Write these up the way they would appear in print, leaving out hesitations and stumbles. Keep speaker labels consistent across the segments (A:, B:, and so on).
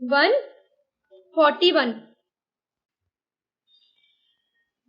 A: 141।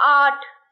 A: 8,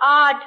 A: 8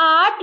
A: 8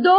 A: 2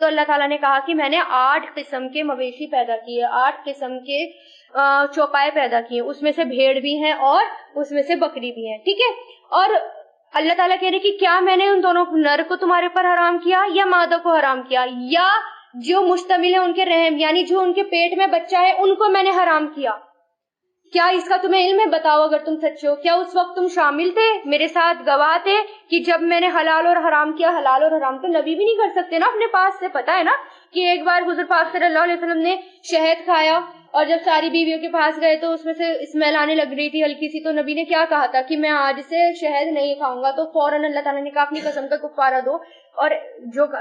A: تو اللہ تعالیٰ نے کہا کہ میں نے 8 قسم کے مویشی پیدا کیے، 8 قسم کے چوپائے پیدا کیے، اس میں سے بھیڑ بھی ہیں اور اس میں سے بکری بھی ہیں، ٹھیک ہے. اور اللہ تعالیٰ کہہ رہے کہ کیا میں نے ان دونوں نر کو تمہارے پر حرام کیا یا مادہ کو حرام کیا، یا جو مشتمل ہے ان کے رحم یعنی جو ان کے پیٹ میں بچہ ہے ان کو میں نے حرام کیا، کیا اس کا تمہیں علم ہے؟ بتاؤ اگر تم سچے ہو. کیا اس وقت تم شامل تھے، میرے ساتھ گواہ تھے کہ جب میں نے حلال اور حرام کیا؟ حلال اور حرام تو نبی بھی نہیں کر سکتے نا اپنے پاس سے. پتا ہے نا کہ ایک بار حضور پاک صلی اللہ علیہ وسلم نے شہد کھایا اور جب ساری بیویوں کے پاس گئے تو اس میں سے اسمیل آنے لگ رہی تھی ہلکی سی، تو نبی نے کیا کہا تھا کہ میں آج سے شہد نہیں کھاؤں گا. تو فوراً اللہ تعالیٰ نے کہا اپنی قسم کا کفارہ دو، اور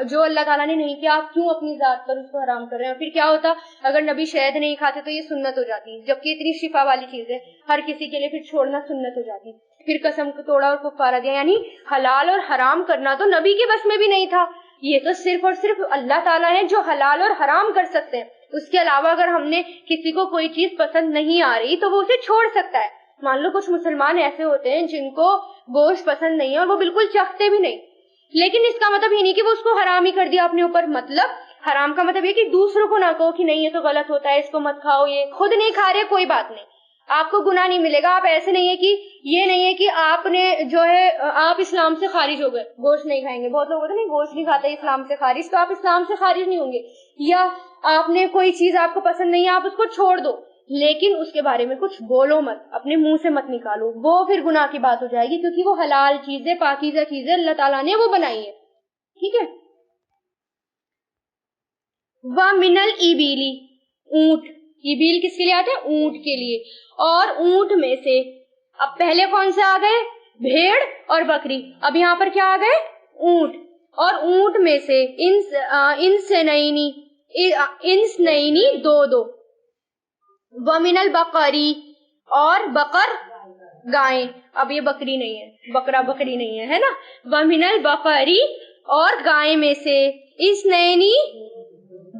A: جو اللہ تعالیٰ نے نہیں کیا آپ کیوں اپنی ذات پر اس کو حرام کر رہے ہیں؟ پھر کیا ہوتا اگر نبی شہد نہیں کھاتے تو یہ سنت ہو جاتی، جبکہ اتنی شفا والی چیز ہے ہر کسی کے لیے، پھر چھوڑنا سنت ہو جاتی. پھر قسم کو توڑا اور کفارہ دیا، یعنی حلال اور حرام کرنا تو نبی کے بس میں بھی نہیں تھا. یہ تو صرف اور صرف اللہ تعالیٰ ہے جو حلال اور حرام کر سکتے ہیں. اس کے علاوہ اگر ہم نے کسی کو کوئی چیز پسند نہیں آ رہی تو وہ اسے چھوڑ سکتا ہے. مان لو کچھ مسلمان ایسے ہوتے ہیں جن کو گوشت پسند نہیں ہے اور وہ بالکل چکھتے بھی نہیں، لیکن اس کا مطلب یہ نہیں کہ وہ اس کو حرام ہی کر دیا اپنے اوپر. مطلب حرام کا مطلب یہ کہ دوسروں کو نہ کہو کہ نہیں یہ تو غلط ہوتا ہے، اس کو مت کھاؤ. یہ خود نہیں کھا رہے کوئی بات نہیں، آپ کو گناہ نہیں ملے گا. آپ ایسے نہیں ہے کہ یہ نہیں ہے کہ آپ نے جو ہے آپ اسلام سے خارج ہو گئے، گوشت نہیں کھائیں گے. بہت لوگ ہوتے ہیں نہیں گوشت نہیں کھاتے اسلام سے خارج، تو آپ اسلام سے خارج نہیں ہوں گے. یا آپ نے کوئی چیز آپ کو پسند نہیں ہے آپ اس کو چھوڑ دو، لیکن اس کے بارے میں کچھ بولو مت، اپنے منہ سے مت نکالو، وہ پھر گناہ کی بات ہو جائے گی، کیونکہ وہ حلال چیزیں پاکیزہ چیزیں اللہ تعالیٰ نے وہ بنائی ہے. ٹھیک ہے. وَمِنَ الْإِبِلِ، اونٹ. ابیل کس کے لیے آتے ہیں؟ اونٹ کے لیے. اور اونٹ میں سے اب پہلے کون سے آ گئے؟ بھیڑ اور بکری. اب یہاں پر کیا آ گئے؟ اونٹ. اور اونٹ میں سے انس نئینی دو. وَمِنَ الْبَقَرِ، اور بقر گائیں. اب یہ بکری نہیں ہے، بکرا بکری نہیں ہے نا. وَمِنَ الْبَقَرِ، اور گائیں میں سے اثنینی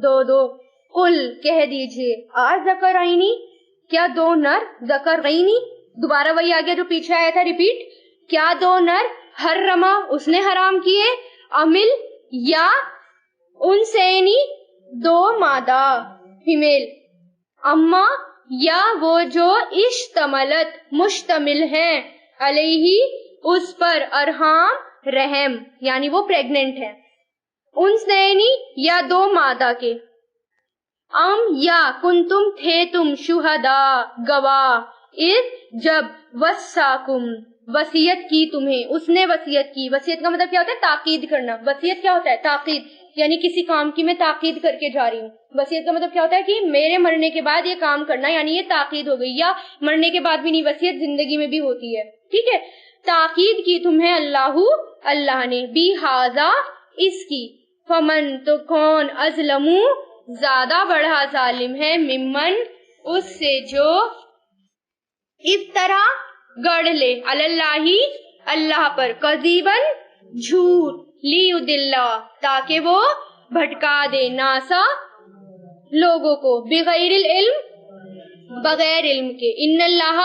A: دو. قل کہہ دیجئے اذکرینی، کیا 2 نر، ذکرینی دوبارہ وہی آ گیا جو پیچھے آیا تھا ریپیٹ، کیا 2 نر حرما اس نے حرام کیے، امل یا انسینی 2 مادہ فیمیل، اما یا وہ جو اشتملت مشتمل ہیں، علیہ اس پر، ارحام رحم یعنی وہ پریگننٹ ہے، انسینی یا 2 مادہ کے، ام یا کنتم تھے تم شہدا گواہ، اذ جب وصاکم وصیت کی تمہیں، اس نے وصیت کی. وصیت کا مطلب کیا ہوتا ہے؟ تاکید کرنا. وصیت کیا ہوتا ہے؟ تاکید، یعنی کسی کام کی میں تاکید کر کے جا رہی ہوں. وصیت کا مطلب کیا ہوتا ہے کہ میرے مرنے کے بعد یہ کام کرنا، یعنی یہ تاکید ہو گئی. یا مرنے کے بعد بھی نہیں، وصیت زندگی میں بھی ہوتی ہے. ٹھیک ہے. تاکید کی تمہیں اللہ نے، بھی ہاذا اس کی، فمن تو کون، ازلمو زیادہ بڑا ظالم ہے، ممن اس سے جو، افترا گڑھ لے، اللہ اللہ پر، کذیبن جھوٹ، لیدل تاکہ وہ بھٹکا دے، ناسا لوگوں کو، بغیر العلم بغیر علم کے، ان اللہ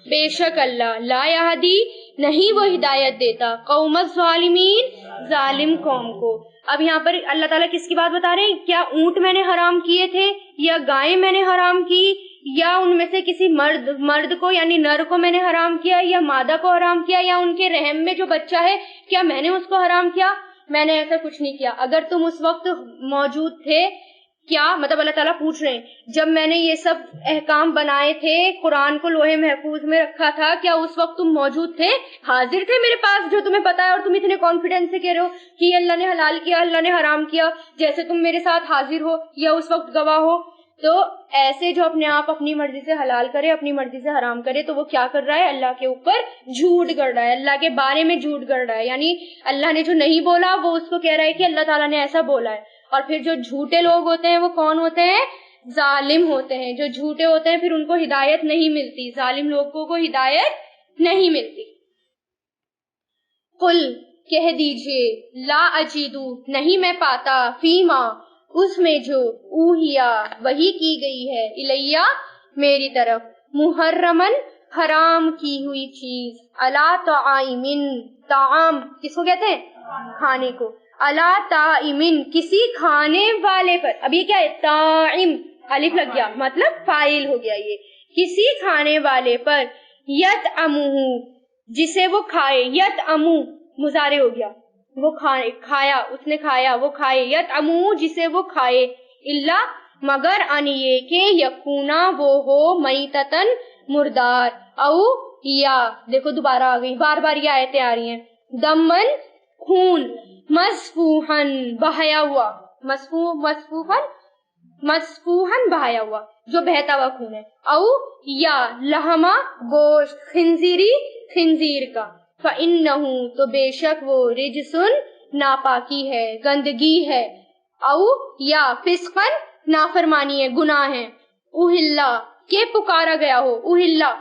A: بے شک اللہ، لا یہدی نہیں وہ ہدایت دیتا، قوم الظالمین ظالم قوم کو. اب یہاں پر اللہ تعالیٰ کس کی بات بتا رہے ہیں؟ کیا اونٹ میں نے حرام کیے تھے، یا گائیں میں نے حرام کی، یا ان میں سے کسی مرد کو یعنی نر کو میں نے حرام کیا، یا مادہ کو حرام کیا، یا ان کے رحم میں جو بچہ ہے کیا میں نے اس کو حرام کیا؟ میں نے ایسا کچھ نہیں کیا. اگر تم اس وقت موجود تھے، کیا مطلب اللہ تعالیٰ پوچھ رہے ہیں جب میں نے یہ سب احکام بنائے تھے، قرآن کو لوح محفوظ میں رکھا تھا، کیا اس وقت تم موجود تھے، حاضر تھے میرے پاس جو تمہیں پتا ہے، اور تم اتنے کانفیڈنس سے کہہ رہے ہو کہ اللہ نے حلال کیا اللہ نے حرام کیا، جیسے تم میرے ساتھ حاضر ہو یا اس وقت گواہ ہو. تو ایسے جو اپنے آپ اپنی مرضی سے حلال کرے اپنی مرضی سے حرام کرے تو وہ کیا کر رہا ہے؟ اللہ کے اوپر جھوٹ گڑھ رہا ہے، اللہ کے بارے میں جھوٹ گڑھ رہا ہے. یعنی اللہ نے جو نہیں بولا وہ اس کو کہہ رہا ہے کہ اللہ تعالیٰ نے ایسا بولا ہے. اور پھر جو جھوٹے لوگ ہوتے ہیں وہ کون ہوتے ہیں؟ ظالم ہوتے ہیں. جو جھوٹے ہوتے ہیں پھر ان کو ہدایت نہیں ملتی، ظالم لوگوں کو ہدایت نہیں ملتی. قل کہہ دیجئے، لا اجیدو نہیں میں پاتا، فیما اس میں جو، اوہیا وحی کی گئی ہے، الیہ میری طرف، محرمن حرام کی ہوئی چیز، علی طعام طعام کس کو کہتے ہیں؟ کھانے کو، الا طائمن کسی کھانے والے پر. اب یہ کیا ہے؟ طائم الف لگ گیا مطلب فاعل ہو گیا. یہ کسی کھانے والے پر یطعمہ جسے وہ کھائے. یطعمہ مضارع ہو گیا وہ کھایا اس نے کھایا وہ کھائے. یطعمہ جسے وہ کھائے. الا مگر ان یہ کہ یکونا وہ ہو میتتن مردار او یا دیکھو دوبارہ آ گئی بار بار یہ آیتیں آ رہی ہیں. دمن خون مسفوحن بہایا ہوا. مسفوحن بہایا ہوا جو بہتا ہوا خون ہے. او یا لہما گوشت خنزیری خنزیر کا. فإنہ تو بے شک وہ رجسن ناپاکی ہے گندگی ہے. او یا فسقن نافرمانی ہے گناہ ہے. اوہلا کہ پکارا گیا ہو. اوہلا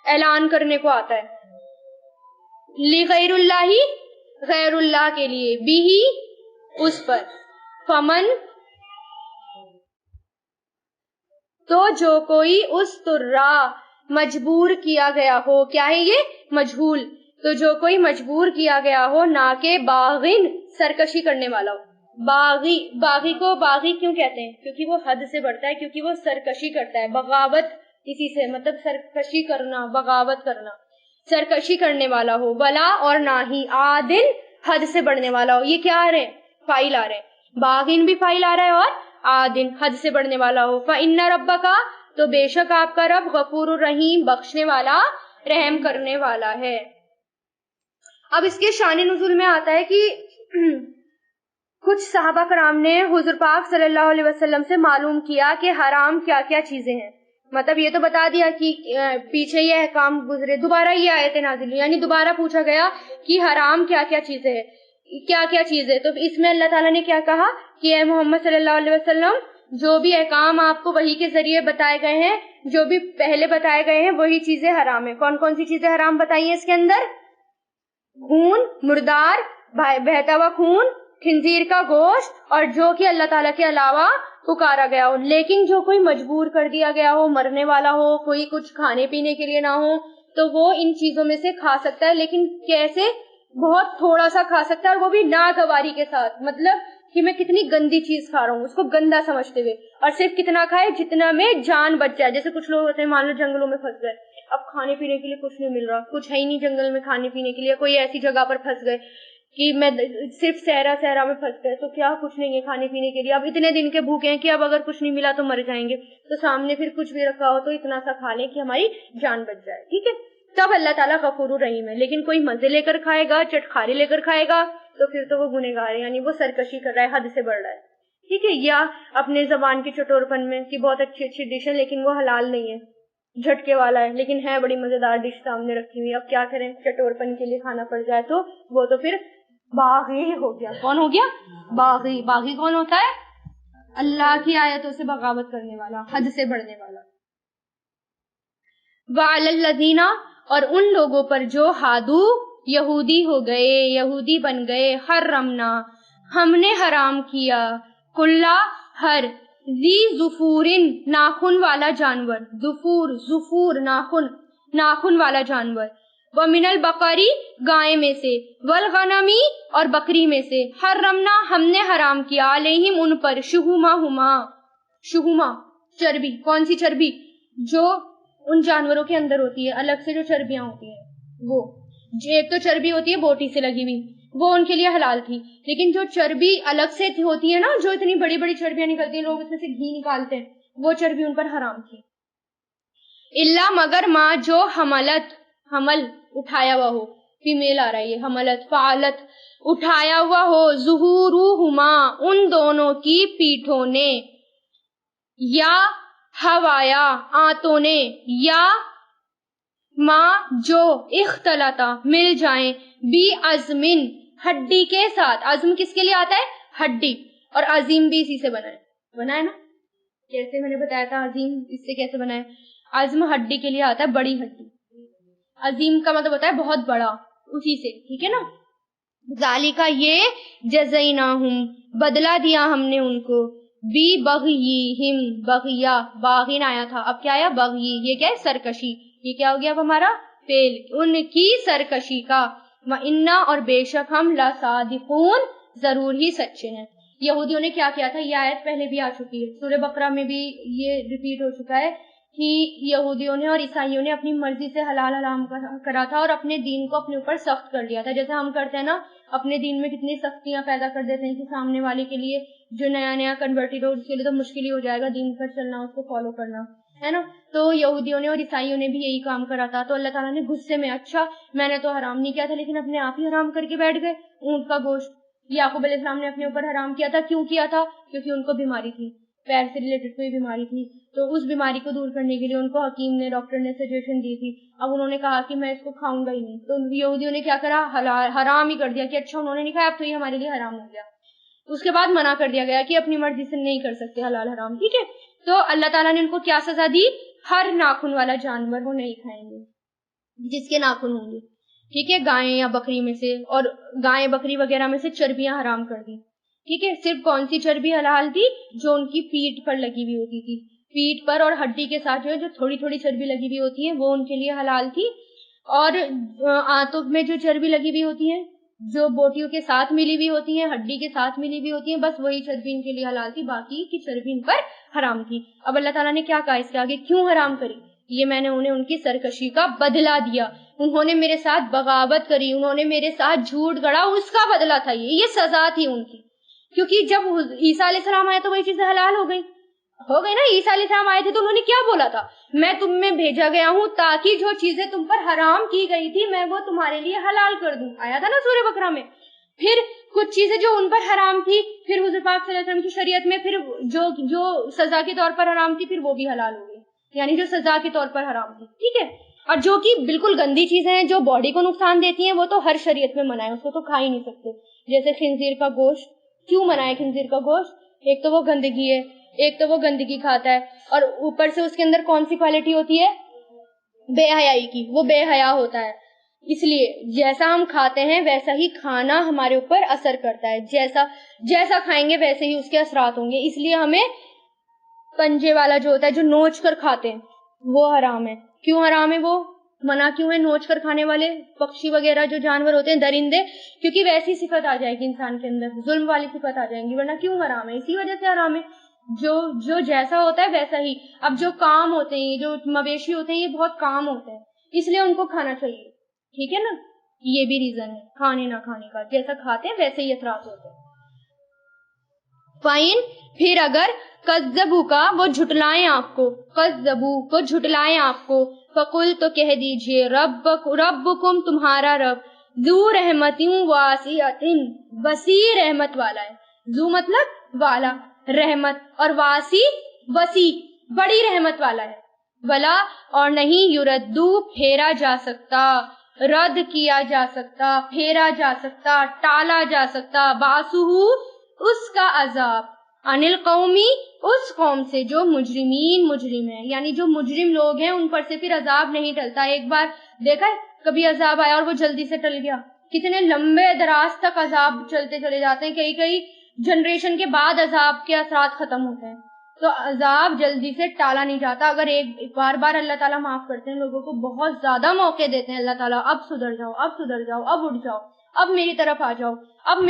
A: اعلان کرنے کو آتا ہے. لغیر اللہ غیر اللہ کے لیے. بھی اس پر. فمن تو جو کوئی اس ترا مجبور کیا گیا ہو. کیا ہے یہ؟ مجہول. تو جو کوئی مجبور کیا گیا ہو نہ کہ باغن سرکشی کرنے والا ہو. باغی کو باغی کیوں کہتے ہیں؟ کیونکہ وہ حد سے بڑھتا ہے کیونکہ وہ سرکشی کرتا ہے. بغاوت اسی سے مطلب سرکشی کرنا بغاوت کرنا. سرکشی کرنے والا ہو. ولا اور نہ ہی عادل حد سے بڑھنے والا ہو. یہ کیا آ رہے ہیں؟ فاعل آ رہے ہیں. باغین بھی فاعل آ رہا ہے اور عادل حد سے بڑھنے والا ہو. فإن ربک تو بے شک آپ کا رب غفور الرحیم بخشنے والا رحم کرنے والا ہے. اب اس کے شان نزول میں آتا ہے کہ کچھ صحابہ کرام نے حضور پاک صلی اللہ علیہ وسلم سے معلوم کیا کہ حرام کیا کیا چیزیں ہیں. مطلب یہ تو بتا دیا کہ پیچھے یہ احکام گزرے دوبارہ یہ آیتیں نازل ہوئی یعنی دوبارہ پوچھا گیا کہ حرام کیا کیا چیزیں ہیں کیا کیا چیزیں. تو اس میں اللہ تعالیٰ نے کیا کہا کہ اے محمد صلی اللہ علیہ وسلم جو بھی احکام آپ کو وحی کے ذریعے بتائے گئے ہیں جو بھی پہلے بتائے گئے ہیں وہی چیزیں حرام ہیں. کون کون سی چیزیں حرام بتائی ہیں اس کے اندر؟ خون مردار بہتا ہوا خون خنزیر کا گوشت اور جو کہ اللہ تعالیٰ کے علاوہ پکارا گیا ہو. لیکن جو کوئی مجبور کر دیا گیا ہو مرنے والا ہو کوئی کچھ کھانے پینے کے لیے نہ ہو تو وہ ان چیزوں میں سے کھا سکتا ہے. لیکن کیسے؟ بہت تھوڑا سا کھا سکتا ہے اور وہ بھی ناگواری کے ساتھ. مطلب کہ میں کتنی گندی چیز کھا رہا ہوں اس کو گندا سمجھتے ہوئے. اور صرف کتنا کھائے جتنا میں جان بچ جائے. جیسے کچھ لوگ ہوتے ہیں مان لو جنگلوں میں پھنس گئے اب کھانے پینے کے لیے کچھ نہیں مل رہا کچھ ہے ہی نہیں جنگل میں کھانے پینے کے لیے. کوئی ایسی جگہ پر پھنس گئے کہ میں صرف صحرا میں پھنس گئے تو کیا کچھ نہیں ہے کھانے پینے کے لیے. اب اتنے دن کے بھوکے ہیں کہ اب اگر کچھ نہیں ملا تو مر جائیں گے. تو سامنے پھر کچھ بھی رکھا ہو تو اتنا سا کھا لیں کہ ہماری جان بچ جائے. ٹھیک ہے تب اللہ تعالیٰ غفور الرحیم ہے. لیکن کوئی مزے لے کر کھائے گا چٹخارے لے کر کھائے گا تو پھر تو وہ گنہگار ہے یعنی وہ سرکشی کر رہا ہے حد سے بڑھ رہا ہے. ٹھیک ہے. یا اپنے زبان کے چٹور پن میں کہ بہت اچھی اچھی ڈش ہے لیکن وہ حلال نہیں ہے جھٹکے والا ہے لیکن ہے بڑی مزیدار ڈش سامنے رکھی ہوئی. اب کیا کریں چٹور پن کے لیے کھانا پڑ جائے تو وہ تو پھر باغی ہو گیا. کون ہو گیا؟ باغی. باغی کون ہوتا ہے؟ اللہ کی آیتوں سے بغاوت کرنے والا حد سے بڑھنے والا. وعلی الذین اور ان لوگوں پر جو ہادو یہودی ہو گئے یہودی بن گئے. حرمنا ہم نے حرام کیا کلا ہر ذی ظفورن ناخن والا جانور. ظفور ناخن والا جانور. ومن البقری گائے میں سے. والغنمی اور بکری میں سے. حرمنا ہم نے حرام کیا علیہم ان پر. شہما چربی. کون سی چربی؟ جو ان جانوروں کے اندر ہوتی ہے الگ سے جو چربیاں ہوتی ہیں وہ. ایک تو چربی ہوتی ہے بوٹی سے لگی ہوئی وہ ان کے لیے حلال تھی. لیکن جو چربی الگ سے ہوتی ہے نا جو اتنی بڑی بڑی چربیاں نکلتی ہیں لوگ اس میں سے گھی نکالتے ہیں وہ چربی ان پر حرام تھی. الا مگر ماں جو حمل اٹھایا ہوا ہو. فیمیل آ رہا ہے یہ. حملت فعلت اٹھایا ہوا ہو. ظہورہما ان دونوں کی پیٹھوں نے. یا ہوایا آنتوں نے. یا ماں جو اختلطا مل جائیں بی عظمن ہڈی کے ساتھ. عظم کس کے لیے آتا ہے؟ ہڈی. اور عظیم بھی اسی سے بنا ہے نا. کیسے میں نے بتایا تھا عظیم اس سے کیسے بنا ہے. عظم ہڈی کے لیے آتا ہے بڑی ہڈی. عظیم کا مطلب ہوتا ہے بہت بڑا اسی سے. ٹھیک ہے نا. ذالکا یہ جزیناہم بدلہ دیا ہم نے ان کو. بی بغیہم بغیا باغین آیا تھا اب کیا آیا؟ بغی. یہ کیا ہے؟ سرکشی. یہ کیا ہو گیا ہمارا؟ فعل. ان کی سرکشی کا. وَإِنَّا اور بے شک ہم لَصَادِقُونَ ضرور ہی سچے ہیں. یہودیوں نے کیا کیا تھا, یہ آیت پہلے بھی آ چکی ہے, سورہ بقرہ میں بھی یہ ریپیٹ ہو چکا ہے کہ یہودیوں نے اور عیسائیوں نے اپنی مرضی سے حلال حرام کرا تھا اور اپنے دین کو اپنے اوپر سخت کر لیا تھا. جیسے ہم کرتے ہیں نا, اپنے دین میں کتنی سختیاں پیدا کر دیتے ہیں کہ سامنے والے کے لیے جو نیا نیا کنورٹڈ ہو اس کے لیے تو مشکل ہی ہو جائے گا دین پر چلنا, اس کو فالو کرنا, ہے نا. تو یہودیوں نے اور عیسائیوں نے بھی یہی کام کرا تھا. تو اللہ تعالیٰ نے غصے میں, اچھا میں نے تو حرام نہیں کیا تھا لیکن اپنے آپ ہی حرام کر کے بیٹھ گئے اونٹ کا گوشت. یعقوب علیہ السلام نے اپنے اوپر حرام کیا تھا, کیوں کیا تھا؟ کیونکہ ان کو بیماری تھی, پیر سے ریلیٹڈ کوئی بیماری تھی, تو اس بیماری کو دور کرنے کے لیے ان کو حکیم نے, ڈاکٹر نے سجیشن دی تھی. اب انہوں نے کہا کہ میں اس کو کھاؤں گا ہی نہیں, تو یہودیوں نے کیا کرا, حرام ہی کر دیا کہ اچھا انہوں نے نہیں کھایا اب تو یہ ہمارے لیے حرام ہو گیا. اس کے بعد منع کر دیا گیا کہ اپنی مرضی سے نہیں کر سکتے حلال حرام, ٹھیک ہے. تو اللہ تعالیٰ نے ان کو کیا سزا دی, ہر ناخن والا جانور وہ نہیں کھائیں گے جس کے ناخن ہوں گے, ٹھیک ہے, گائے یا بکری میں سے, اور گائے بکری وغیرہ میں سے چربیاں حرام کر دی, ٹھیک ہے. صرف کون سی چربی حلال تھی, جو ان کی پیٹھ پر لگی ہوئی ہوتی تھی, پیٹھ پر اور ہڈی کے ساتھ جو تھوڑی تھوڑی چربی لگی ہوئی ہوتی ہے وہ ان کے لیے حلال تھی. اور آنتوں میں جو چربی لگی ہوئی ہوتی ہے, جو بوٹیوں کے ساتھ ملی ہوئی ہوتی ہیں, ہڈی کے ساتھ ملی ہوئی ہوتی ہیں, بس وہی چربی ان کے لیے حلال تھی, باقی کی چربی ان پر حرام تھی. اب اللہ تعالیٰ نے کیا کہا اس کے آگے, کیوں حرام کری؟ یہ میں نے انہیں ان کی سرکشی کا بدلہ دیا, انہوں نے میرے ساتھ بغاوت کری, انہوں نے میرے ساتھ جھوٹ گڑا, اس کا بدلہ تھا یہ سزا تھی ان کی. کیونکہ جب عیسیٰ علیہ السلام آئے تو وہی چیزیں حلال ہو گئی نا. عیسیٰ علیہ السلام آئے تھے تو انہوں نے کیا بولا تھا, میں تم میں بھیجا گیا ہوں تاکہ جو چیزیں تم پر حرام کی گئی تھی میں وہ تمہارے لیے حلال کر دوں, آیا تھا نا سورہ بقرہ میں. پھر کچھ چیزیں جو ان پر حرام تھی, پھر حضور پاک صلی اللہ علیہ وسلم کی شریعت میں پھر جو سزا کے طور پر حرام تھی پھر وہ بھی حلال ہو گئی, یعنی جو سزا کے طور پر حرام تھی, ٹھیک ہے. اور جو کہ بالکل گندی چیزیں ہیں جو باڈی کو نقصان دیتی ہیں وہ تو ہر شریعت میں منع ہے, اس کو تو کھا ہی نہیں سکتے. جیسے خنزیر کا گوشت, کیوں منع ہے خنزیر کا گوشت؟ ایک تو وہ گندگی ہے, ایک تو وہ گندگی کھاتا ہے, اور اوپر سے اس کے اندر کون سی کوالٹی ہوتی ہے, بے حیائی کی, وہ بے حیا ہوتا ہے. اس لیے جیسا ہم کھاتے ہیں ویسا ہی کھانا ہمارے اوپر اثر کرتا ہے, جیسا کھائیں گے ویسے ہی اس کے اثرات ہوں گے. اس لیے ہمیں پنجے والا جو ہوتا ہے جو نوچ کر کھاتے ہیں وہ حرام ہے. کیوں حرام ہے, وہ منع کیوں ہے نوچ کر کھانے والے پکشی وغیرہ جو جانور ہوتے ہیں, درندے, کیونکہ ویسی صفت آ جائے گی انسان کے اندر, ظلم والی صفت آ جائیں گی, ورنہ کیوں حرام ہے, اسی وجہ سے حرام ہے. جو جیسا ہوتا ہے ویسا ہی. اب جو کام ہوتے ہیں, جو مویشی ہوتے ہیں, یہ بہت کام ہوتے ہیں, اس لیے ان کو کھانا چاہیے, ٹھیک ہے نا. یہ بھی ریزن ہے کھانے نہ کھانے کا, جیسا کھاتے ہیں ویسے ہی اثرات ہوتے ہیں. فائن, پھر اگر کذبوا کا وہ جھٹلائیں آپ کو, کذبوا کو جھٹلائیں آپ کو, فقل تو کہہ دیجئے ربکم تمہارا رب, ذو رحمتوں واسعۃ وسیع رحمت والا ہے. ذو مطلب والا, رحمت, اور واسع وسیع بڑی رحمت والا ہے. ولا اور نہیں, یردو پھیرا جا سکتا, رد کیا جا سکتا, پھیرا جا سکتا, ٹالا جا سکتا, باسو اس کا عذاب, انل قومی اس قوم سے جو مجرم ہے, یعنی جو مجرم لوگ ہیں ان پر سے پھر عذاب نہیں ٹلتا. ایک بار دیکھا کبھی عذاب آیا اور وہ جلدی سے ٹل گیا, کتنے لمبے دراز تک عذاب چلتے چلے جاتے ہیں, کئی جنریشن کے بعد عذاب کے اثرات ختم ہوتے ہیں. تو عذاب جلدی سے ٹالا نہیں جاتا. اگر ایک بار اللہ تعالیٰ معاف کرتے ہیں لوگوں کو, بہت زیادہ موقع دیتے ہیں اللہ تعالیٰ, اب سدھر جاؤ, اب سدھر جاؤ, اب اٹھ جاؤ, اب میری طرف آ جاؤ, اب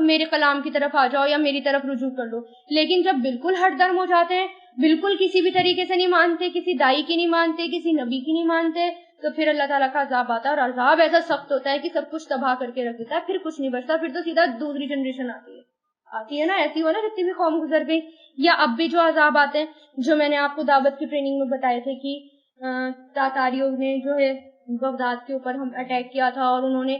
A: میرے کلام کی طرف آ جاؤ یا میری طرف رجوع کر لو. لیکن جب بالکل ہٹ درم ہو جاتے ہیں, بالکل کسی بھی طریقے سے نہیں مانتے, کسی دائی کی نہیں مانتے, کسی نبی کی نہیں مانتے, تو پھر اللہ تعالیٰ کا عذاب آتا ہے, اور عذاب ایسا سخت ہوتا ہے کہ سب کچھ تباہ کر کے رکھ دیتا ہے, پھر کچھ نہیں بچتا, پھر تو سیدھا دوسری جنریشن آتی ہے نا. ایسی ہو نا جتنی بھی قوم گزر گئی, یا اب بھی جو عذاب آتے ہیں, جو میں نے آپ کو دعوت کی ٹریننگ میں بتائے تھے کہ تاتاریوں نے جو ہے بغداد کے اوپر ہم اٹیک کیا تھا, اور انہوں نے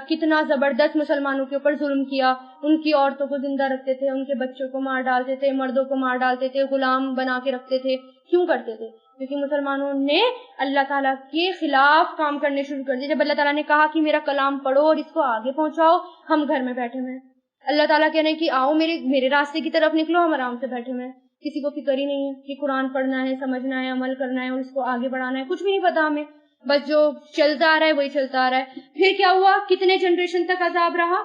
A: کتنا زبردست مسلمانوں کے اوپر ظلم کیا. ان کی عورتوں کو زندہ رکھتے تھے, ان کے بچوں کو مار ڈالتے تھے, مردوں کو مار ڈالتے تھے, غلام بنا کے رکھتے تھے. کیوں کرتے تھے؟ کیونکہ مسلمانوں نے اللہ تعالیٰ کے خلاف کام کرنے شروع کر دیے. جب اللہ تعالیٰ نے کہا کہ میرا کلام پڑھو اور اس کو آگے پہنچاؤ, ہم گھر میں بیٹھے ہوئے ہیں. اللہ تعالیٰ کہہ رہے ہیں کہ آؤ میرے راستے کی طرف نکلو, ہم آرام سے بیٹھے ہوئے ہیں. کسی کو فکر ہی نہیں ہے کہ قرآن پڑھنا ہے, سمجھنا ہے, عمل کرنا ہے اور اس کو آگے بڑھانا ہے, کچھ بھی نہیں پتا ہمیں, بس جو چلتا آ رہا ہے وہی چلتا آ رہا ہے. پھر کیا ہوا, کتنے جنریشن تک عذاب رہا,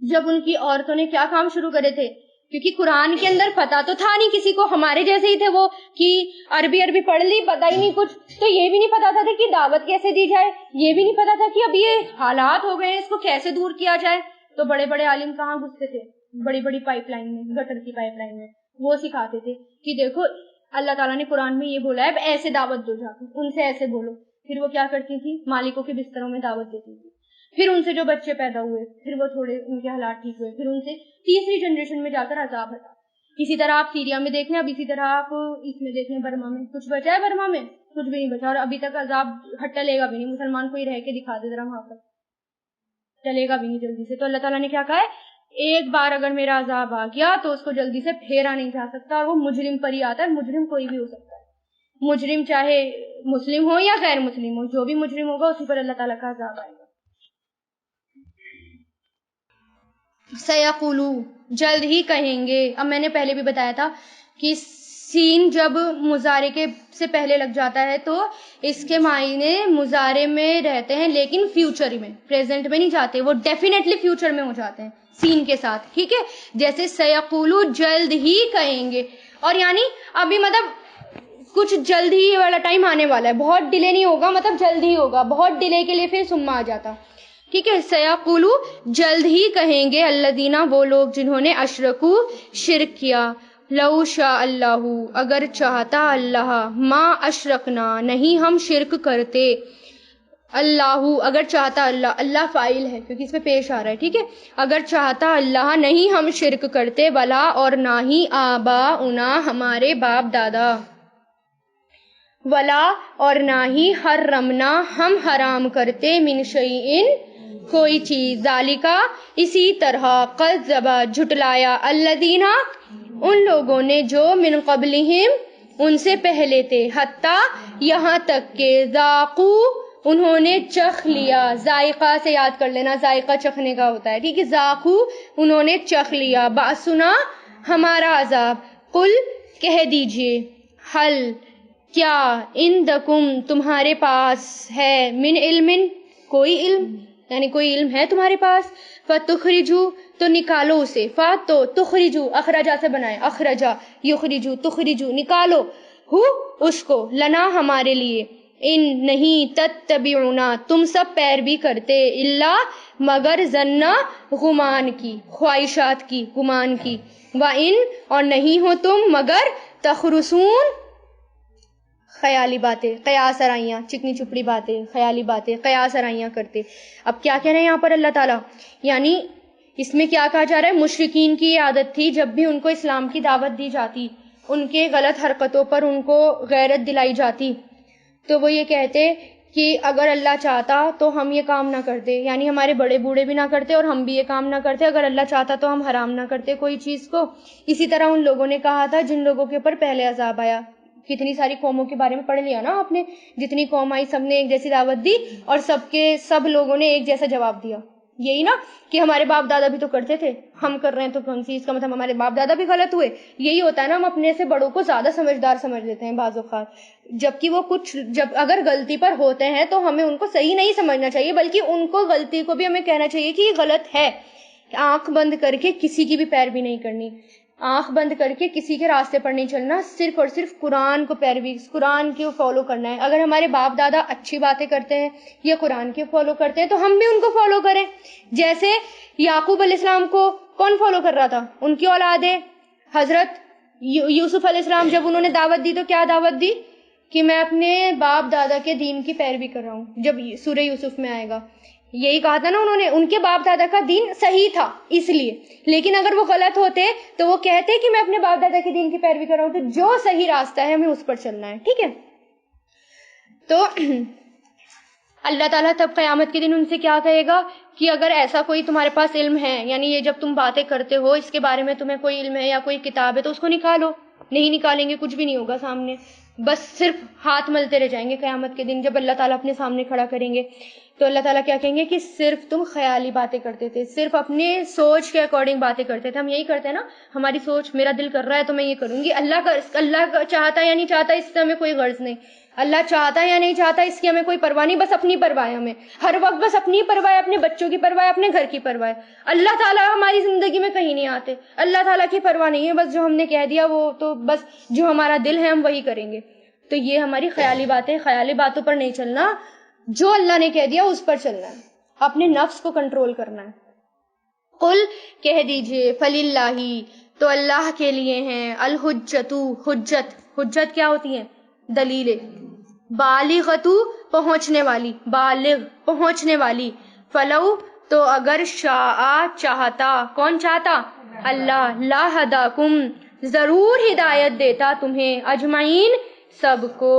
A: جب ان کی عورتوں نے کیا کام شروع کرے تھے, کیونکہ قرآن کے اندر پتا تو تھا نہیں کسی کو, ہمارے جیسے ہی تھے وہ کہ عربی پڑھ لی, پتا ہی نہیں کچھ, تو یہ بھی نہیں پتا تھا کہ دعوت کیسے دی جائے, یہ بھی نہیں پتا تھا کہ اب یہ حالات ہو گئے ہیں اس کو کیسے دور کیا جائے. تو بڑے بڑے عالم کہاں گھستے تھے؟ بڑی بڑی پائپ لائن میں، گٹر کی پائپ لائن میں، وہ سکھاتے تھے کہ دیکھو اللہ تعالیٰ نے قرآن میں یہ بولا ہے ایسے دعوت دو، جا کے ان سے ایسے بولو۔ پھر وہ کیا کرتی تھی؟ مالکوں کے بستروں میں دعوت دیتی تھی، پھر ان سے جو بچے پیدا ہوئے پھر وہ تھوڑے ان کے حالات ٹھیک ہوئے، پھر ان سے تیسری جنریشن میں جا کر عذاب ہٹا۔ اسی طرح آپ سیریا میں دیکھ لیں، اب اسی طرح آپ اس میں دیکھ لیں برما میں، کچھ بچا ہے برما میں؟ کچھ بھی نہیں بچا، اور ابھی تک عذاب ٹلے گا بھی نہیں۔ مسلمان کوئی رہ کے دکھا دے ذرا وہاں پر، چلے گا بھی نہیں جلدی سے۔ تو اللہ تعالیٰ نے کیا کہا ہے؟ ایک بار اگر میرا عذاب آ گیا تو اس کو جلدی سے پھیرا نہیں جا سکتا، اور وہ مجرم پر ہی آتا ہے۔ مجرم کوئی بھی ہو سکتا ہے، مجرم چاہے مسلم ہو یا غیر مسلم ہو، جو بھی مجرم ہوگا اسی پر اللہ تعالیٰ کا عذاب آئے گا۔ سیقولو، جلد ہی کہیں گے۔ اب میں نے پہلے بھی بتایا تھا کہ سین جب مضارع کے سے پہلے لگ جاتا ہے تو اس کے معنی مضارع میں رہتے ہیں لیکن فیوچر میں، پریزنٹ میں نہیں جاتے، وہ ڈیفینیٹلی فیوچر میں ہو جاتے ہیں سین کے ساتھ، ٹھیک ہے؟ جیسے سیقولو، جلد ہی کہیں گے، اور یعنی ابھی مطلب کچھ جلد ہی والا ٹائم آنے والا ہے، بہت ڈیلے نہیں ہوگا، مطلب جلد ہی ہوگا، بہت ڈیلے کے لیے پھر سما آ جاتا، ٹھیک ہے؟ سیقولو، جلد ہی کہیں گے، الذین، وہ لوگ جنہوں نے اشرکو، شرک کیا، لو شاء اللہ، اگر چاہتا اللہ، ما اشرکنا، نہیں ہم شرک کرتے، اللہ، اگر چاہتا اللہ، اللہ فاعل ہے کیونکہ اس میں پیش آ رہا ہے، ٹھیک ہے؟ اگر چاہتا اللہ، نہیں ہم شرک کرتے، ولا، اور نہ ہی، آباؤنا، ہمارے باپ دادا، ولا، اور نہ ہی، حرمنا، ہم حرام کرتے، من شیئن، کوئی چیز، ذالکا، اسی طرح، قد ذبح، جھٹلایا، الذین، ان لوگوں نے جو، من قبلہم، ان سے پہلے تھے، حتی، یہاں تک کہ، ذاقو، انہوں نے چکھ لیا، ذائقہ سے یاد کر لینا، ذائقہ چکھنے کا ہوتا ہے، ٹھیک ہے؟ ذاقو، انہوں نے چکھ لیا، باسنا، ہمارا عذاب، قل، کہہ دیجئے، حل، کیا، عندکم، تمہارے پاس ہے، من علم، کوئی علم، یعنی کوئی علم ہے تمہارے پاس، فتخرجو، تو نکالو اسے، تو تخرجو، اخرجا سے بنائے، اخرجا، یخرجو، تخرجو، نکالو، ہو، اس کو، لنا، ہمارے لیے، ان، نہیں، تتبعونا، تم سب پیروی کرتے، الا، مگر، ظنا، گمان کی، خواہشات کی، گمان کی، وَإِن، اور نہیں ہو تم، مگر، تخرسون، خیالی باتیں، قیاس آرائیاں، چکنی چپڑی باتیں، خیالی باتیں، قیاس آرائیاں کرتے۔ اب کیا کہہ رہے ہیں یہاں پر اللہ تعالیٰ؟ یعنی اس میں کیا کہا جا رہا ہے؟ مشرکین کی عادت تھی جب بھی ان کو اسلام کی دعوت دی جاتی، ان کے غلط حرکتوں پر ان کو غیرت دلائی جاتی، تو وہ یہ کہتے کہ اگر اللہ چاہتا تو ہم یہ کام نہ کرتے، یعنی ہمارے بڑے بوڑھے بھی نہ کرتے اور ہم بھی یہ کام نہ کرتے، اگر اللہ چاہتا تو ہم حرام نہ کرتے کوئی چیز کو۔ اسی طرح ان لوگوں نے کہا تھا جن لوگوں کے اوپر پہلے عذاب آیا، کتنی ساری قوموں کے بارے میں پڑھ لیا نا آپ نے، جتنی قوم آئی سب نے ایک جیسی دعوت دی اور سب لوگوں نے ایک جیسا جواب دیا، یہی نا کہ ہمارے باپ دادا بھی تو کرتے تھے، ہم کر رہے ہیں تو کون سی، اس کا مطلب ہمارے باپ دادا بھی غلط ہوئے۔ یہی ہوتا ہے نا، ہم اپنے سے بڑوں کو زیادہ سمجھدار سمجھ لیتے ہیں بعض اوقات، جبکہ وہ جب اگر غلطی پر ہوتے ہیں تو ہمیں ان کو صحیح نہیں سمجھنا چاہیے، بلکہ ان کو غلطی کو بھی ہمیں کہنا چاہیے کہ یہ غلط ہے۔ آنکھ بند کر کے کسی کی بھی پیروی نہیں کرنی، آنکھ بند کر کے کسی کے راستے پر نہیں چلنا، صرف اور صرف قرآن کو پیروی، قرآن کو فالو کرنا ہے۔ اگر ہمارے باپ دادا اچھی باتیں کرتے ہیں یا قرآن کے فالو کرتے ہیں تو ہم بھی ان کو فالو کریں۔ جیسے یعقوب علیہ السلام کو کون فالو کر رہا تھا؟ ان کی اولادیں۔ حضرت یوسف علیہ السلام جب انہوں نے دعوت دی تو کیا دعوت دی؟ کہ میں اپنے باپ دادا کے دین کی پیروی کر رہا ہوں، جب سورہ یوسف میں آئے گا یہی کہا تھا نا انہوں نے، ان کے باپ دادا کا دین صحیح تھا اس لیے، لیکن اگر وہ غلط ہوتے تو وہ کہتے کہ میں اپنے باپ دادا کے دین کی پیروی کر رہا ہوں، تو جو صحیح راستہ ہے ہمیں اس پر چلنا ہے، ٹھیک ہے؟ تو اللہ تعالیٰ تب قیامت کے دن ان سے کیا کہے گا کہ اگر ایسا کوئی تمہارے پاس علم ہے، یعنی یہ جب تم باتیں کرتے ہو اس کے بارے میں تمہیں کوئی علم ہے یا کوئی کتاب ہے تو اس کو نکالو۔ نہیں نکالیں گے کچھ بھی نہیں ہوگا سامنے، بس صرف ہاتھ ملتے رہ جائیں گے قیامت کے دن جب اللہ تعالیٰ اپنے سامنے کھڑا کریں گے۔ تو اللہ تعالیٰ کیا کہیں گے کہ صرف تم خیالی باتیں کرتے تھے، صرف اپنے سوچ کے اکارڈنگ باتیں کرتے تھے۔ ہم یہی کرتے ہیں نا، ہماری سوچ، میرا دل کر رہا ہے تو میں یہ کروں گی، اللہ کا چاہتا یا نہیں چاہتا اس سے ہمیں کوئی غرض نہیں، اللہ چاہتا یا نہیں چاہتا اس کی ہمیں کوئی پرواہ نہیں، بس اپنی پرواہ ہے، ہمیں ہر وقت بس اپنی پرواہ ہے، اپنے بچوں کی پرواہ ہے، اپنے گھر کی پرواہ ہے۔ اللہ تعالیٰ ہماری زندگی میں کہیں نہیں آتے، اللہ تعالیٰ کی پرواہ نہیں ہے، بس جو ہم نے کہہ دیا وہ تو بس جو ہمارا دل ہے ہم وہی کریں گے۔ تو یہ ہماری خیالی باتیں، خیالی باتوں پر نہیں چلنا، جو اللہ نے کہہ دیا اس پر چلنا ہے، اپنے نفس کو کنٹرول کرنا ہے۔ قل کہہ دیجئے فللہ تو اللہ کے لیے ہیں الحجتو حجت، حجت کیا ہوتی ہے؟ دلیلیں، بالغتو پہنچنے والی، بالغ پہنچنے والی، فلو تو اگر شاء چاہتا، کون چاہتا؟ اللہ، لا ہداکم ضرور ہدایت دیتا تمہیں، اجمعین سب کو،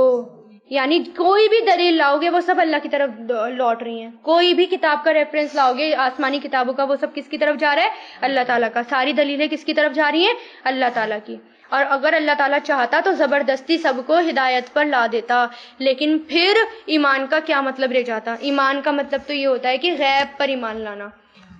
A: یعنی کوئی بھی دلیل لاؤ گے وہ سب اللہ کی طرف لوٹ رہی ہیں، کوئی بھی کتاب کا ریفرنس لاؤ گے آسمانی کتابوں کا وہ سب کس کی طرف جا رہا ہے؟ اللہ تعالیٰ کا، ساری دلیلیں کس کی طرف جا رہی ہیں؟ اللہ تعالیٰ کی، اور اگر اللہ تعالیٰ چاہتا تو زبردستی سب کو ہدایت پر لا دیتا، لیکن پھر ایمان کا کیا مطلب رہ جاتا؟ ایمان کا مطلب تو یہ ہوتا ہے کہ غیب پر ایمان لانا،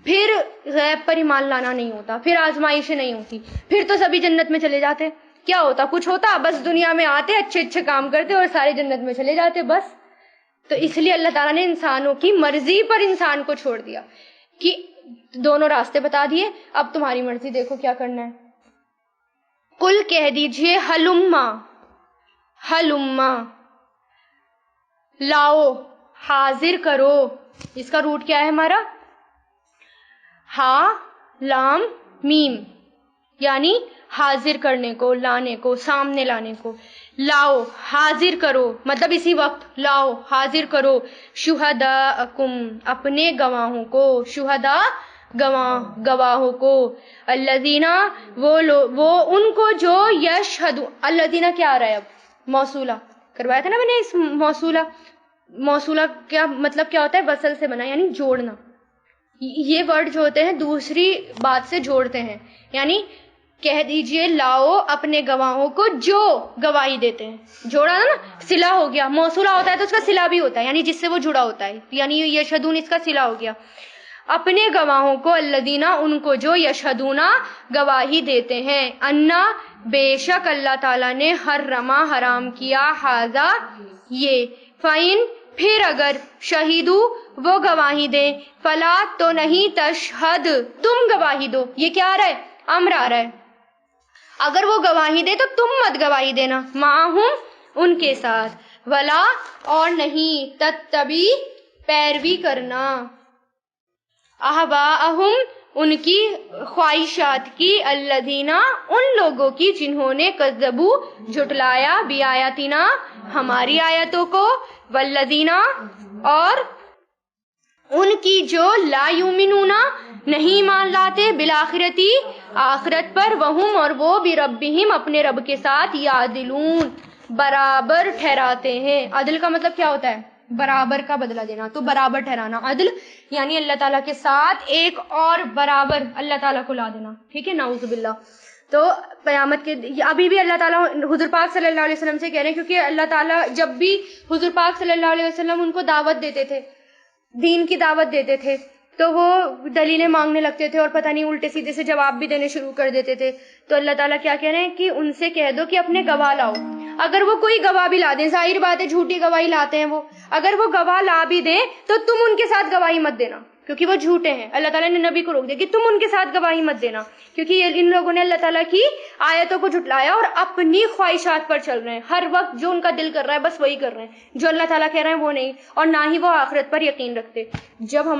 A: پھر غیب پر ایمان لانا نہیں ہوتا، پھر آزمائشیں نہیں ہوتی، پھر تو سبھی جنت میں چلے جاتے، کیا ہوتا؟ کچھ ہوتا؟ بس دنیا میں آتے اچھے اچھے کام کرتے اور سارے جنت میں چلے جاتے بس۔ تو اس لیے اللہ تعالیٰ نے انسانوں کی مرضی پر انسان کو چھوڑ دیا کہ دونوں راستے بتا دیے، اب تمہاری مرضی، دیکھو کیا کرنا ہے۔ قل کہہ دیجئے ہلما، ہلما لاؤ، حاضر کرو، اس کا روٹ کیا ہے ہمارا؟ ہا لام میم، یعنی حاضر کرنے کو، لانے کو، سامنے لانے کو، لاؤ حاضر کرو، مطلب اسی وقت لاؤ حاضر کرو، شہداءکم اپنے گواہوں کو، شہداء گواہوں کو، الذین وہ ان کو جو یشہدو، الذین کیا آ رہا ہے اب؟ موصولہ کروایا تھا نا میں نے، اس موصولہ کیا مطلب کیا ہوتا ہے؟ وصل سے بنا، یعنی جوڑنا، یہ ورڈ جو ہوتے ہیں دوسری بات سے جوڑتے ہیں، یعنی کہہ دیجئے لاؤ اپنے گواہوں کو جو گواہی دیتے ہیں، جوڑا نا، صلہ ہو گیا، موصولہ ہوتا ہے تو اس کا صلہ بھی ہوتا ہے، یعنی جس سے وہ جڑا ہوتا ہے، یعنی یشہدون اس کا صلہ ہو گیا، اپنے گواہوں کو، الذین ان کو جو یشہدون گواہی دیتے ہیں، انا بے شک اللہ تعالیٰ نے حرما حرام کیا، ھذا یہ، فَإِن پھر اگر شہیدو وہ گواہی دیں، فلا تو نہیں، تشہد تم گواہی دو، یہ کیا آ رہا ہے؟ امر آ رہا ہے، اگر وہ گواہی دے تو تم مت گواہی دینا، معہم ان کے ساتھ، ولا اور نہیں، تتبی پیروی کرنا، اہواءہم ان کی خواہشات کی، الذین ان لوگوں کی جنہوں نے کذبوا جھٹلایا، بیااتنا ہماری آیتوں کو، والذین اور ان کی جو لا یؤمنون نہیں ایمان لاتے، بالآخرتی آخرت پر، وہم اور وہ بربہم اپنے رب کے ساتھ، یعدلون برابر ٹھہراتے ہیں، عدل کا مطلب کیا ہوتا ہے؟ برابر کا بدلہ دینا، تو برابر ٹھہرانا، عدل یعنی اللہ تعالیٰ کے ساتھ ایک اور برابر اللہ تعالیٰ کو لا دینا، ٹھیک ہے، نعوذ باللہ۔ تو قیامت کے ابھی بھی اللہ تعالیٰ حضور پاک صلی اللہ علیہ وسلم سے کہہ رہے ہیں، کیونکہ اللہ تعالیٰ جب بھی حضور پاک صلی اللہ علیہ وسلم ان کو دعوت دیتے تھے، دین کی دعوت دیتے تھے، تو وہ دلیلیں مانگنے لگتے تھے اور پتہ نہیں الٹے سیدھے سے جواب بھی دینے شروع کر دیتے تھے، تو اللہ تعالیٰ کیا کہہ رہے ہیں کہ ان سے کہہ دو کہ اپنے گواہ لاؤ، اگر وہ کوئی گواہ بھی لا دیں، ظاہر بات ہے جھوٹی گواہی لاتے ہیں وہ، اگر وہ گواہ لا بھی دیں تو تم ان کے ساتھ گواہی مت دینا، کیونکہ وہ جھوٹے ہیں، اللہ تعالیٰ نے نبی کو روک دیا کہ تم ان کے ساتھ گواہی مت دینا، کیونکہ ان لوگوں نے اللہ تعالیٰ کی آیتوں کو جھٹلایا اور اپنی خواہشات پر چل رہے ہیں، ہر وقت جو ان کا دل کر رہا ہے بس وہی کر رہے ہیں، جو اللہ تعالیٰ کہہ رہے ہیں وہ نہیں، اور نہ ہی وہ آخرت پر یقین رکھتے۔ جب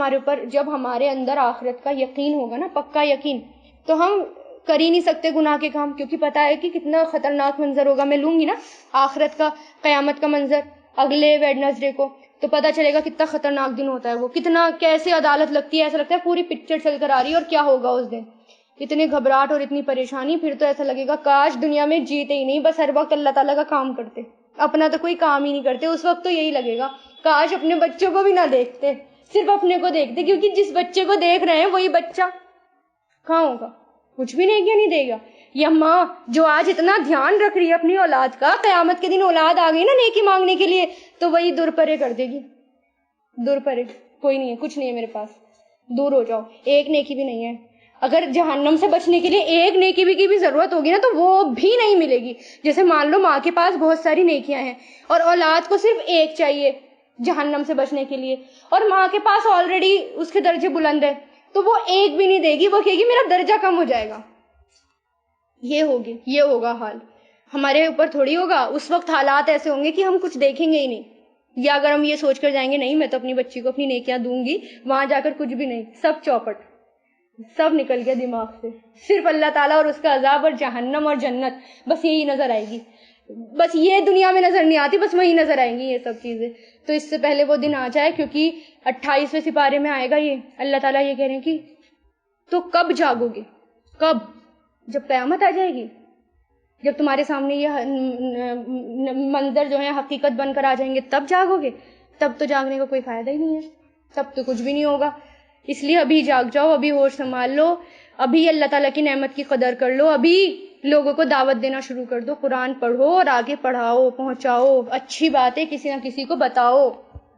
A: ہمارے اندر آخرت کا یقین ہوگا نا، پکا یقین، تو ہم کر ہی نہیں سکتے گناہ کے کام، کیونکہ پتہ ہے کہ کتنا خطرناک منظر ہوگا۔ میں لوں گی نا آخرت کا، قیامت کا منظر اگلے ویڈنسڈے کو، تو پتہ چلے گا کتنا خطرناک دن ہوتا ہے وہ، کتنا کیسے عدالت لگتی ہے، ایسا لگتا ہے پوری پکچر چل کر آ رہی ہے، اور کیا ہوگا اس دن، اتنی گھبراہٹ اور اتنی پریشانی، پھر تو ایسا لگے گا کاش دنیا میں جیتے ہی نہیں، بس ہر وقت اللہ تعالیٰ کا کام کرتے، اپنا تو کوئی کام ہی نہیں کرتے، اس وقت تو یہی لگے گا کاش اپنے بچوں کو بھی نہ دیکھتے، صرف اپنے کو دیکھتے، کیونکہ جس بچے کو دیکھ رہے ہیں وہی بچہ کہاں ہوگا، کچھ بھی نہیں کیا نہیں دے گا۔ یا ماں جو آج اتنا دھیان رکھ رہی ہے اپنی اولاد کا، قیامت کے دن اولاد آ گئی نا نیکی مانگنے کے لیے، تو وہی دور پرے کر دے گی، دور پرے، کوئی نہیں ہے، کچھ نہیں ہے میرے پاس، دور ہو جاؤ، ایک نیکی بھی نہیں ہے۔ اگر جہنم سے بچنے کے لیے ایک نیکی بھی کی بھی ضرورت ہوگی نا، تو وہ بھی نہیں ملے گی۔ جیسے مان لو ماں کے پاس بہت ساری نیکیاں ہیں اور اولاد کو صرف ایک چاہیے جہنم سے بچنے کے لیے، اور ماں کے پاس آلریڈی اس کے درجے بلند ہے، تو وہ ایک بھی نہیں دے گی، وہ کہے گی میرا درجہ کم ہو جائے گا۔ یہ ہوگا حال، ہمارے اوپر تھوڑی ہوگا، اس وقت حالات ایسے ہوں گے کہ ہم کچھ دیکھیں گے ہی نہیں، یا اگر ہم یہ سوچ کر جائیں گے نہیں میں تو اپنی بچی کو اپنی نیکیاں دوں گی، وہاں جا کر کچھ بھی نہیں، سب چوپٹ، سب نکل گیا دماغ سے، صرف اللہ تعالیٰ اور اس کا عذاب اور جہنم اور جنت، بس یہی نظر آئے گی. بس یہ دنیا میں نظر نہیں آتی، بس وہی نظر آئیں گی یہ سب چیزیں. تو اس سے پہلے وہ دن آ جائے، کیونکہ 28ویں سپارے میں آئے گا یہ. اللہ تعالیٰ یہ کہہ رہے ہیں کہ تو کب جاگو گے؟ کب؟ جب قیامت آ جائے گی، جب تمہارے سامنے یہ منظر جو ہے حقیقت بن کر آ جائیں گے، تب جاگو گے؟ تب تو جاگنے کا کوئی فائدہ ہی نہیں ہے، تب تو کچھ بھی نہیں ہوگا. اس لیے ابھی جاگ جاؤ، ابھی ہوش سنبھال لو، ابھی اللہ تعالیٰ کی نعمت کی قدر کر لو، ابھی لوگوں کو دعوت دینا شروع کر دو، قرآن پڑھو اور آگے پڑھاؤ، پہنچاؤ، اچھی باتیں کسی نہ کسی کو بتاؤ.